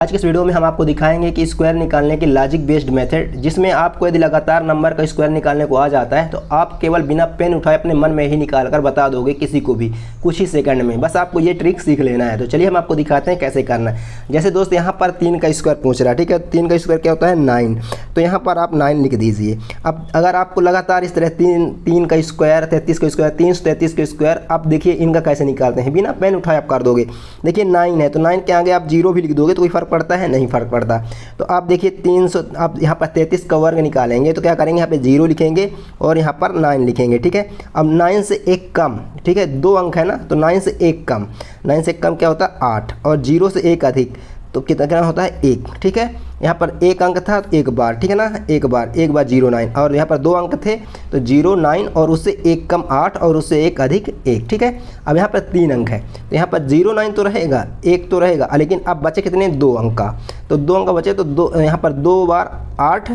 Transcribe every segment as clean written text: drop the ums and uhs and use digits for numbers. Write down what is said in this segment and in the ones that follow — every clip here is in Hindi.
आज के इस वीडियो में हम आपको दिखाएंगे कि स्क्वायर निकालने की लॉजिक बेस्ड मेथड, जिसमें आपको यदि लगातार नंबर का स्क्वायर निकालने को आ जाता है तो आप केवल बिना पेन उठाए अपने मन में ही निकाल कर बता दोगे किसी को भी कुछ ही सेकंड में। बस आपको ये ट्रिक सीख लेना है। तो चलिए हम आपको दिखाते हैं कैसे करना है। जैसे दोस्त यहाँ पर 3 का स्क्वायर पूछ रहा है, ठीक है। 3 का स्क्वायर क्या होता है 9, तो यहाँ पर आप 9 लिख दीजिए। अब अगर आपको लगातार इस तरह 3 का स्क्वायर, 33 का स्क्वायर, 333 का स्क्वायर, आप देखिए इनका कैसे निकालते हैं। बिना पेन उठाए आप कर दोगे। देखिए 9 है तो 9 के आगे आप 0 भी लिख दोगे तो कोई फर्क पड़ता है? नहीं फर्क पड़ता। तो आप देखिए 300, आप यहाँ पर 33 का वर्ग निकालेंगे तो क्या करेंगे, यहाँ पे 0 लिखेंगे और यहाँ पर 9 लिखेंगे, ठीक है। अब 9 से 1 कम, ठीक है, 2 अंक है ना, तो 9 से 1 कम, 9 से 1 कम क्या होता है 8, और 0 से 1 अधिक तो कितना होता है 1, ठीक है। यहाँ पर 1 अंक था तो 1 बार, ठीक है ना, 1 बार 0 9, और यहाँ पर 2 अंक थे तो 0 9 और उससे 1 कम 8 और उससे 1 अधिक 1, ठीक है। अब यहाँ पर 3 अंक है तो यहाँ पर 0 9 तो रहेगा, 1 तो रहेगा, लेकिन अब बचे कितने 2 अंक का, तो 2 अंक बचे तो यहाँ पर 2 बार 8,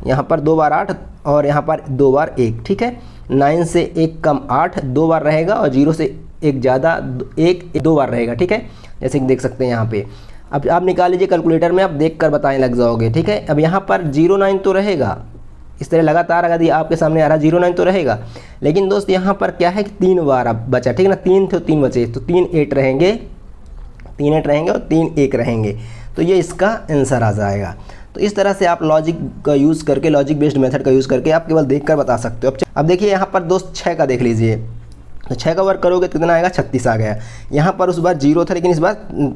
यहाँ पर 2 बार 8 और यहाँ पर 2 बार 1, ठीक है। 9 से 1 कम 8 2 बार रहेगा और 0 से 1 ज़्यादा 1 2 बार रहेगा, ठीक है। जैसे कि देख सकते हैं यहाँ पे। अब आप निकाल लीजिए कैलकुलेटर में, आप देख कर बताने लग जाओगे, ठीक है। अब यहाँ पर 0 9 तो रहेगा, इस तरह लगातार अगर ये आपके सामने आ रहा 0 9 तो रहेगा, लेकिन दोस्त यहाँ पर क्या है कि 3 बार अब बचा, ठीक है ना, 3 थे 3 बचे तो 3 8 रहेंगे, 3 8 रहेंगे और 3 1 रहेंगे, तो ये इसका आंसर आ जाएगा। तो इस तरह से आप लॉजिक का यूज़ करके, लॉजिक बेस्ड मेथड का यूज़ करके आप केवल देख कर बता सकते हो। अब देखिए यहाँ पर दोस्त 6 का देख लीजिए, तो 6 का वर्क करोगे तो कितना आएगा 36 आ गया। यहाँ पर उस बार 0 था लेकिन इस बार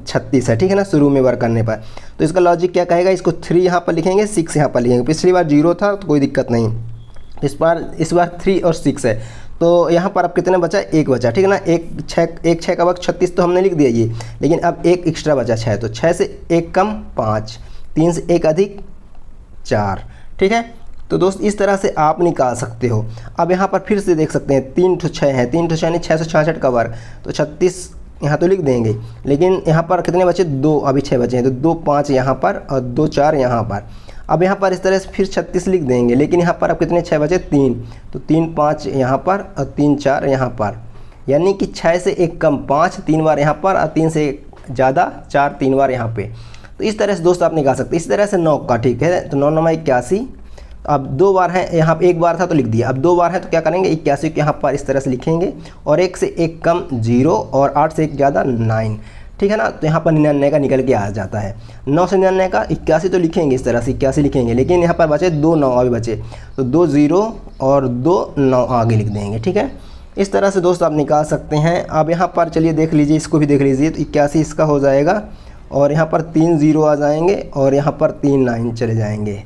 36 है, ठीक है ना, शुरू में वर्क करने पर। तो इसका लॉजिक क्या कहेगा, इसको 3 यहाँ पर लिखेंगे, 6 यहाँ पर लिखेंगे। पिछली बार 0 था तो कोई दिक्कत नहीं, इस बार 3 और 6 है तो यहाँ पर अब कितने बचा 1 बचा, ठीक है ना। 1 6 का वर्क 36 तो हमने लिख दिया ये, लेकिन अब 1 एक्स्ट्रा बचा 6, तो 6 से 1 कम 5, 3 से 1 अधिक 4, ठीक है। तो दोस्त इस तरह से आप निकाल सकते हो। अब यहाँ पर फिर से देख सकते हैं 3 to 6 है, 3 to 6 यानी 666 का वर्ग, तो 36 यहाँ तो लिख देंगे, लेकिन यहाँ पर कितने बचे 2, अभी 6 बचे हैं तो 2 5 यहाँ पर और 2 4 यहाँ पर। अब यहाँ पर इस तरह से फिर 36 लिख देंगे, लेकिन यहाँ पर अब कितने 6 बचे 3, तो 3 5 यहाँ पर और 3 4 यहाँ पर, यानी कि 6 से 1 कम 5 3 बार यहाँ पर और 3 से ज़्यादा 4 3 बार यहाँ पे। तो इस तरह से दोस्त आप निकाल सकते हैं। इस तरह से 9 का, ठीक है, तो 9 9 81। अब 2 बार है, यहाँ पे 1 बार था तो लिख दिया, अब 2 बार है तो क्या करेंगे 81 को यहाँ पर इस तरह से लिखेंगे और 1 से 1 कम 0 और 8 से 1 ज़्यादा 9, ठीक है ना। तो यहाँ पर 99 का निकल के आ जाता है। 9 से 99 का 81 तो लिखेंगे, इस तरह से 81 लिखेंगे, लेकिन यहाँ पर बचे 2 9 अभी बचे तो 2 0 और 2 9 आगे लिख देंगे, ठीक है। इस तरह से दोस्त आप निकाल सकते हैं। अब यहाँ पर चलिए देख लीजिए, इसको भी देख लीजिए, तो 81 इसका हो जाएगा और यहाँ पर 3 0 आ जाएंगे और यहाँ पर 3 9 चले जाएंगे।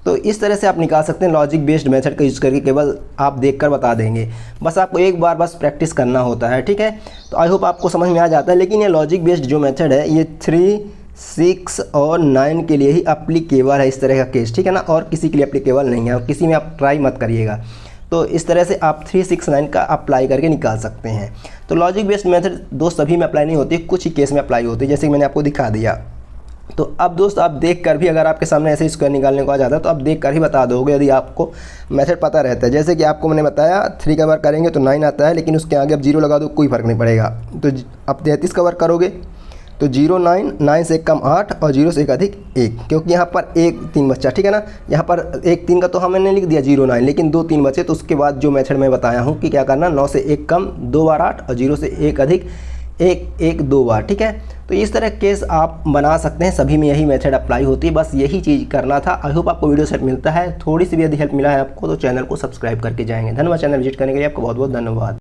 तो इस तरह से आप निकाल सकते हैं लॉजिक बेस्ड मेथड का यूज़ करके, केवल आप देखकर बता देंगे। बस आपको एक बार बस प्रैक्टिस करना होता है, ठीक है। तो आई होप आपको समझ में आ जाता है। लेकिन ये लॉजिक बेस्ड जो मेथड है ये 3 6 और 9 के लिए ही अप्लीकेबल है, इस तरह का केस, ठीक है ना, और किसी के लिए अप्लीकेबल नहीं है, और किसी में आप ट्राई मत करिएगा। तो इस तरह से आप 3 6 9 का अप्लाई करके निकाल सकते हैं। तो लॉजिक बेस्ड मेथड दोस्त सभी में अप्लाई नहीं होती, कुछ ही केस में अप्लाई होती है, जैसे कि मैंने आपको दिखा दिया। तो अब दोस्त आप देख कर भी, अगर आपके सामने ऐसे स्क्वायर निकालने को आ जाता है तो आप देख कर ही बता दोगे, यदि आपको मेथड पता रहता है। जैसे कि आपको मैंने बताया 3 का वर्क करेंगे तो 9 आता है, लेकिन उसके आगे आप 0 लगा दो कोई फर्क नहीं पड़ेगा। तो आप 33 का वर्क करोगे तो 0 9 9 से 1 कम 8 और 0 से 1 अधिक 1, क्योंकि यहाँ पर 1 3 बचा, ठीक है ना। यहाँ पर 1 3 का तो हमने लिख दिया 0 9, लेकिन 2 3 बचे, तो उसके बाद जो मेथड मैं बताया हूँ कि क्या करना, 9 से 1 कम 2 बार 8 और 0 से 1 अधिक 1 2 बार, ठीक है। तो इस तरह केस आप बना सकते हैं, सभी में यही मेथड अप्लाई होती है, बस यही चीज़ करना था। आई होप आपको वीडियो सेट मिलता है। थोड़ी सी भी यदि हेल्प मिला है आपको तो चैनल को सब्सक्राइब करके जाएंगे। धन्यवाद। चैनल विजिट करने के लिए आपको बहुत बहुत धन्यवाद।